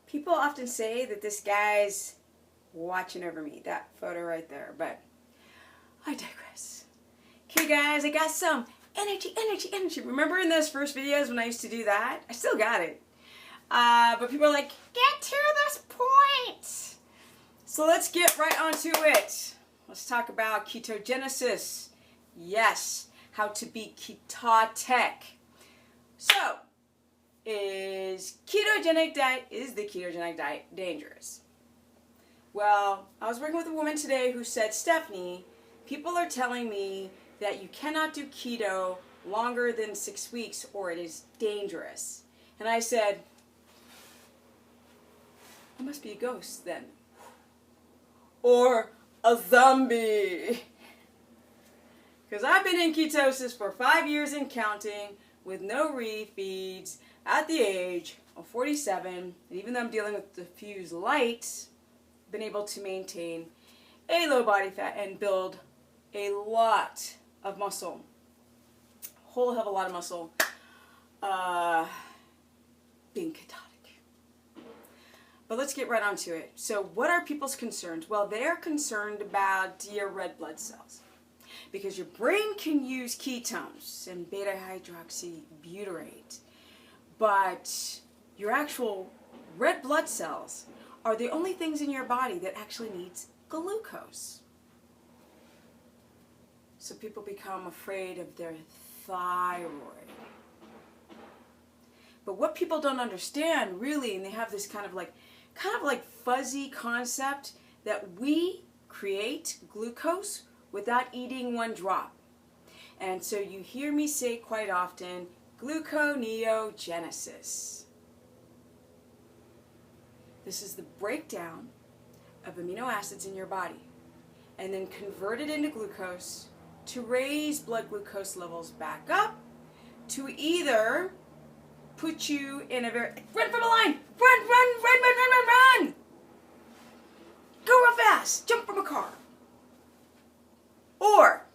People often say that this guy's watching over me, that photo right there, but I digress. Okay guys, I got some energy. Remember in those first videos when I used to do that? I still got it. But people are like, get to this point. So let's get right onto it. Let's talk about ketogenesis. Yes, how to be ketotic. So, is the ketogenic diet dangerous? Well, I was working with a woman today who said, Stephanie, people are telling me that you cannot do keto longer than 6 weeks or it is dangerous. And I said, I must be a ghost then. Or a zombie. Because I've been in ketosis for 5 years and counting with no refeeds at the age of 47. And even though I'm dealing with diffuse light, I've been able to maintain a low body fat and build a lot of muscle. Whole hell of a lot of muscle. Being ketotic. But let's get right onto it. So what are people's concerns? Well, they're concerned about your red blood cells. Because your brain can use ketones and beta-hydroxybutyrate. But your actual red blood cells are the only things in your body that actually needs glucose. So people become afraid of their thyroid. But what people don't understand really, and they have this kind of like fuzzy concept that we create glucose without eating one drop. And so you hear me say quite often, gluconeogenesis. This is the breakdown of amino acids in your body and then convert it into glucose to raise blood glucose levels back up to either put you in a very... Run from a line! Run! Go real fast! Jump from a car! Or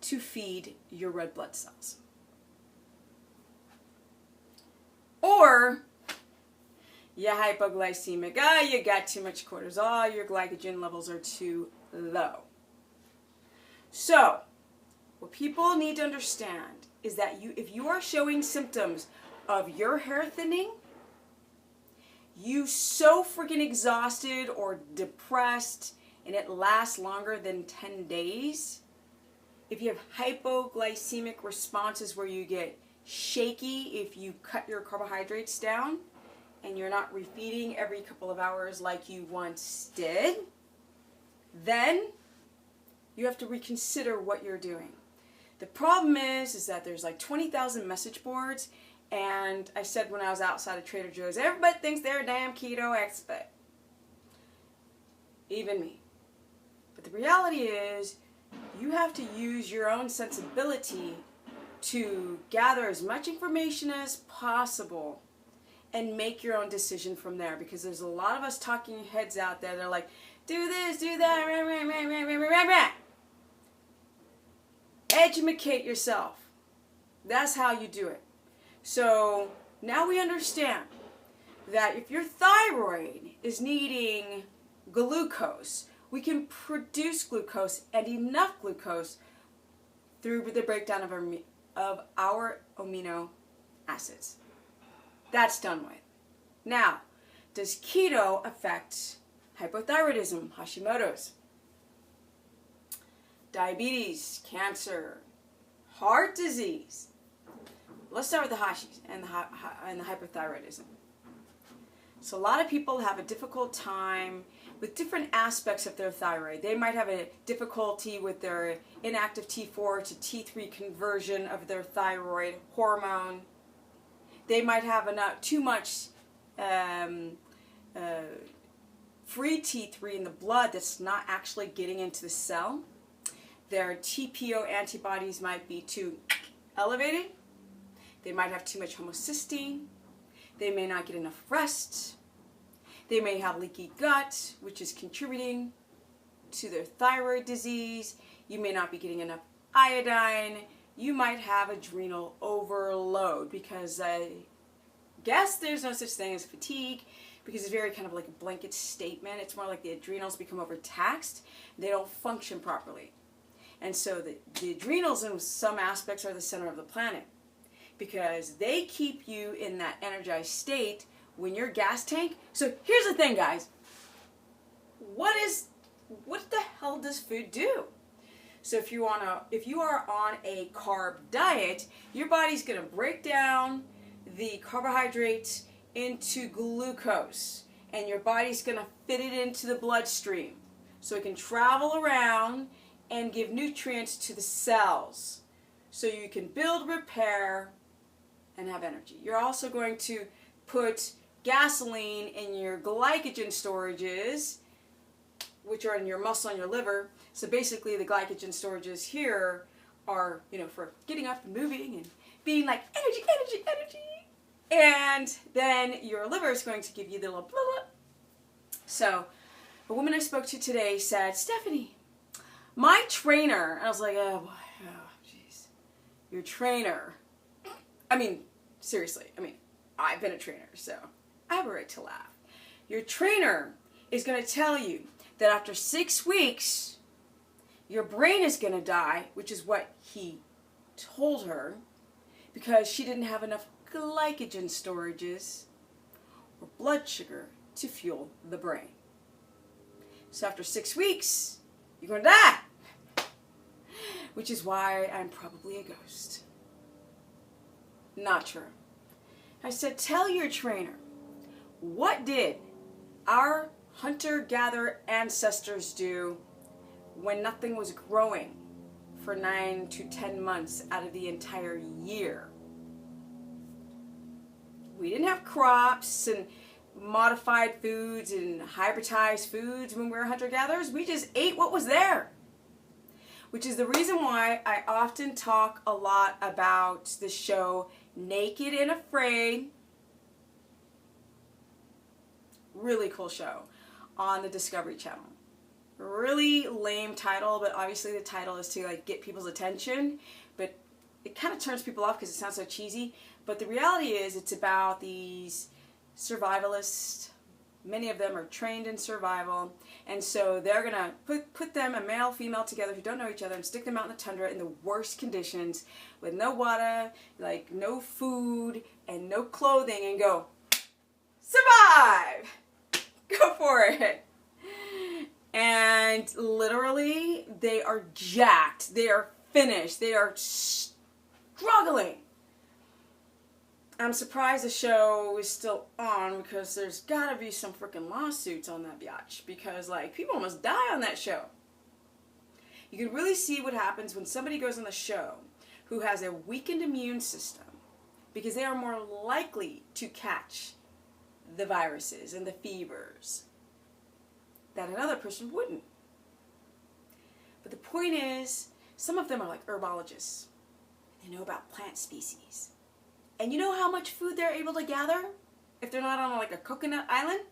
to feed your red blood cells. Or you're hypoglycemic. You got too much cortisol. Your glycogen levels are too low. So, what people need to understand is that if you are showing symptoms of your hair thinning, you so freaking exhausted or depressed, and it lasts longer than 10 days, if you have hypoglycemic responses where you get shaky if you cut your carbohydrates down, and you're not refeeding every couple of hours like you once did, then you have to reconsider what you're doing. The problem is that there's like 20,000 message boards, and I said when I was outside of Trader Joe's, everybody thinks they're a damn keto expert. Even me. But the reality is, you have to use your own sensibility to gather as much information as possible and make your own decision from there, because there's a lot of us talking heads out there. They're like, do this, do that, educate yourself. That's how you do it. So now we understand that if your thyroid is needing glucose, we can produce glucose and enough glucose through the breakdown of our amino acids. That's done with. Now, does keto affect hypothyroidism, Hashimoto's, diabetes, cancer, heart disease? Let's start with the Hashis and the hypothyroidism. So a lot of people have a difficult time with different aspects of their thyroid. They might have a difficulty with their inactive T4 to T3 conversion of their thyroid hormone. They might have too much free T3 in the blood that's not actually getting into the cell. Their TPO antibodies might be too elevated. They might have too much homocysteine. They may not get enough rest. They may have leaky gut, which is contributing to their thyroid disease. You may not be getting enough iodine. You might have adrenal overload because guess there's no such thing as fatigue because it's very kind of like a blanket statement. It's more like the adrenals become overtaxed. They don't function properly. And so the adrenals in some aspects are the center of the planet because they keep you in that energized state when your gas tank. So here's the thing, guys. What the hell does food do? So if you are on a carb diet, your body's going to break down the carbohydrates into glucose, and your body's going to fit it into the bloodstream so it can travel around and give nutrients to the cells so you can build, repair, and have energy. You're also going to put gasoline in your glycogen storages, which are in your muscle and your liver. So basically the glycogen storages here are, for getting up and moving and being like energy, energy, energy. And then your liver is going to give you the little blah, blah. So a woman I spoke to today said, Stephanie, my trainer, and I was like, oh boy, oh jeez, your trainer. I mean, seriously, I've been a trainer, so I have a right to laugh. Your trainer is going to tell you that after 6 weeks, your brain is going to die, which is what he told her, because she didn't have enough glycogen storages or blood sugar to fuel the brain. So after 6 weeks, you're going to die, which is why I'm probably a ghost. Not true. I said, tell your trainer, what did our hunter-gatherer ancestors do when nothing was growing for 9 to 10 months out of the entire year? We didn't have crops and modified foods and hybridized foods when we were hunter-gatherers. We just ate what was there. Which is the reason why I often talk a lot about the show Naked and Afraid. Really cool show on the Discovery Channel. Really lame title, but obviously the title is to get people's attention. But it kind of turns people off because it sounds so cheesy. But the reality is it's about these survivalists. Many of them are trained in survival, and so they're going to put them, a male, female, together who don't know each other, and stick them out in the tundra in the worst conditions with no water, no food, and no clothing, and go, survive! Go for it! And literally, they are jacked. They are finished. They are struggling. I'm surprised the show is still on because there's got to be some freaking lawsuits on that biatch because people almost die on that show. You can really see what happens when somebody goes on the show who has a weakened immune system because they are more likely to catch the viruses and the fevers that another person wouldn't. But the point is, some of them are like herbologists. They know about plant species. And you know how much food they're able to gather if they're not on a coconut island?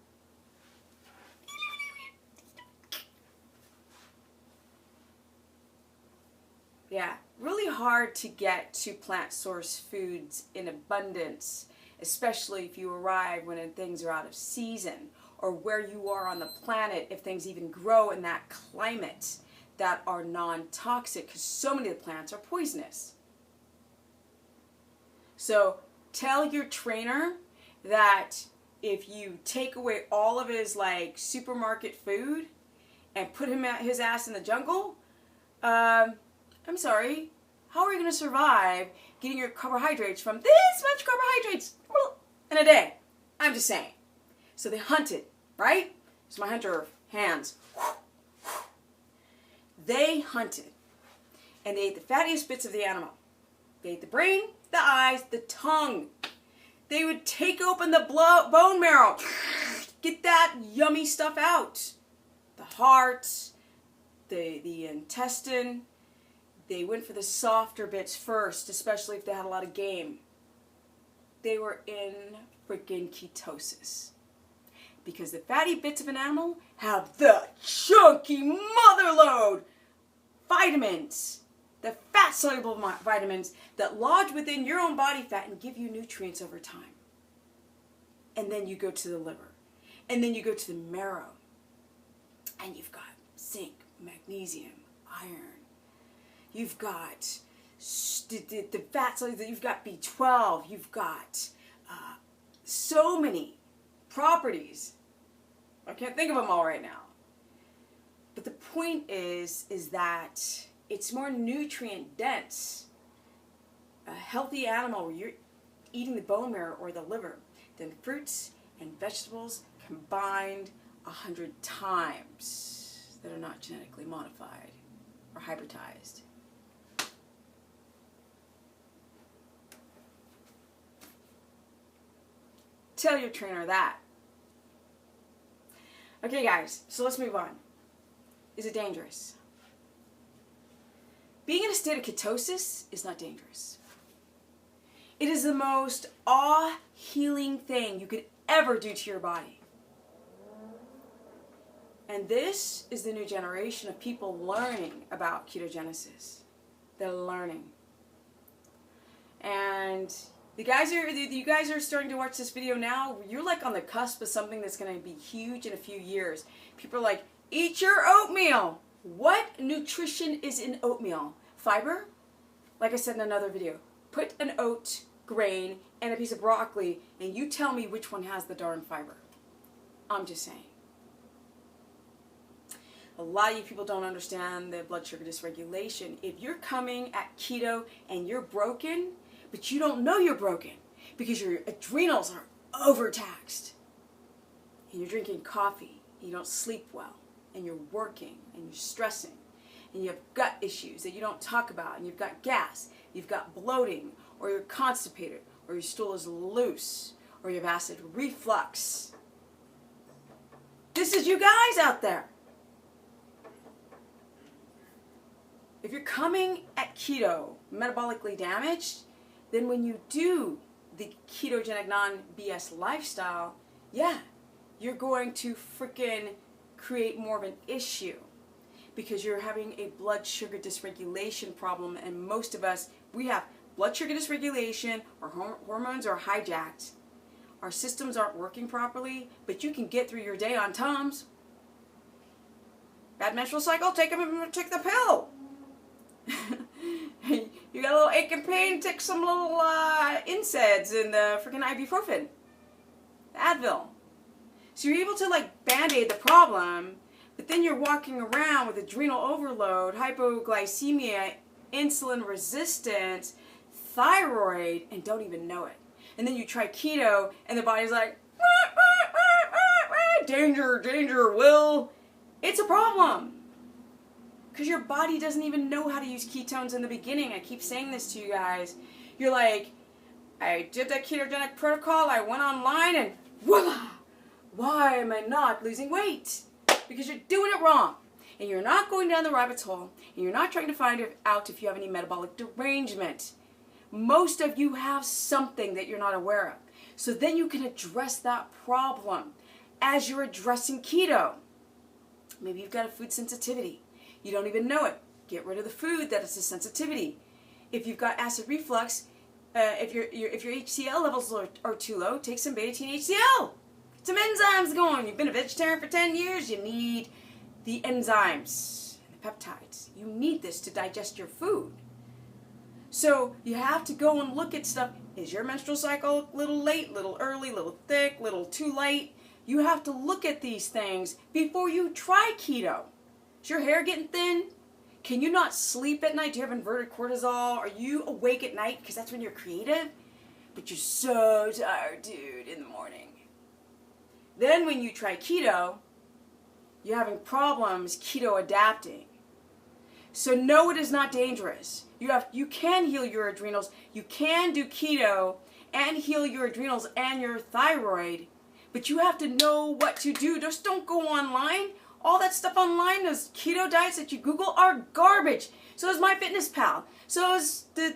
Yeah, really hard to get to plant source foods in abundance, especially if you arrive when things are out of season or where you are on the planet if things even grow in that climate that are non-toxic because so many of the plants are poisonous. So tell your trainer that if you take away all of his supermarket food and put his ass in the jungle, I'm sorry, how are you going to survive getting your carbohydrates from this much carbohydrates in a day? I'm just saying. So they hunted, right? It's my hunter hands. They hunted and they ate the fattiest bits of the animal. They ate the brain, the eyes, the tongue. They would take open the bone marrow, get that yummy stuff out. The heart, the intestine. They went for the softer bits first, especially if they had a lot of game. They were in freaking ketosis. Because the fatty bits of an animal have the chunky motherload vitamins. The fat-soluble vitamins that lodge within your own body fat and give you nutrients over time. And then you go to the liver. And then you go to the marrow. And you've got zinc, magnesium, iron. You've got the fats, you've got B12. You've got so many properties. I can't think of them all right now. But the point is that it's more nutrient dense. A healthy animal where you're eating the bone marrow or the liver than fruits and vegetables combined 100 times that are not genetically modified or hybridized. Tell your trainer that. Okay guys, so let's move on. Is it dangerous? Being in a state of ketosis is not dangerous. It is the most awe-healing thing you could ever do to your body. And this is the new generation of people learning about ketogenesis. They're learning. And you guys are starting to watch this video now. You're like on the cusp of something that's going to be huge in a few years. People are like, eat your oatmeal. What nutrition is in oatmeal? Fiber? Like I said in another video, put an oat grain and a piece of broccoli and you tell me which one has the darn fiber. I'm just saying. A lot of you people don't understand the blood sugar dysregulation. If you're coming at keto and you're broken, but you don't know you're broken because your adrenals are overtaxed and you're drinking coffee, and you don't sleep well, and you're working and you're stressing and you have gut issues that you don't talk about and you've got gas, you've got bloating, or you're constipated, or your stool is loose, or you have acid reflux. This is you guys out there. If you're coming at keto metabolically damaged, then when you do the ketogenic non-BS lifestyle, yeah, you're going to freaking create more of an issue because you're having a blood sugar dysregulation problem, and most of us, we have blood sugar dysregulation, our hormones are hijacked, our systems aren't working properly, but you can get through your day on Tums. Bad menstrual cycle, take the pill. You got a little ache and pain, take some little NSAIDs and the freaking ibuprofen, Advil. So you're able to like band-aid the problem, but then you're walking around with adrenal overload, hypoglycemia, insulin resistance, thyroid, and don't even know it. And then you try keto, and the body's like, danger, danger, Will. It's a problem. Because your body doesn't even know how to use ketones in the beginning. I keep saying this to you guys. You're like, I did that ketogenic protocol, I went online, and voila! Why am I not losing weight? Because you're doing it wrong. And you're not going down the rabbit hole, and you're not trying to find out if you have any metabolic derangement. Most of you have something that you're not aware of. So then you can address that problem as you're addressing keto. Maybe you've got a food sensitivity. You don't even know it. Get rid of the food that is a sensitivity. If you've got acid reflux, if your HCl levels are too low, take some beta-2 HCl. Get some enzymes going. You've been a vegetarian for 10 years. You need the enzymes and the peptides. You need this to digest your food. So you have to go and look at stuff. Is your menstrual cycle a little late, little early, little thick, little too light? You have to look at these things before you try keto. Is your hair getting thin? Can you not sleep at night? Do you have inverted cortisol? Are you awake at night because that's when you're creative? But you're so tired, dude, in the morning. Then when you try keto, you're having problems keto adapting. So no, it is not dangerous. You can heal your adrenals. You can do keto and heal your adrenals and your thyroid. But you have to know what to do. Just don't go online. All that stuff online, those keto diets that you Google are garbage. So is MyFitnessPal. So is the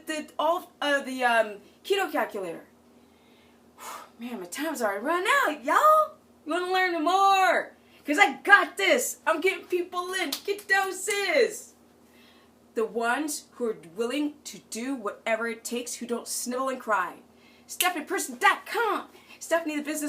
keto calculator. Man, my time's already run out, y'all. You want to learn more? Because I got this. I'm getting people in ketosis. The ones who are willing to do whatever it takes, who don't snivel and cry. StephaniePerson.com. Stephanie the Business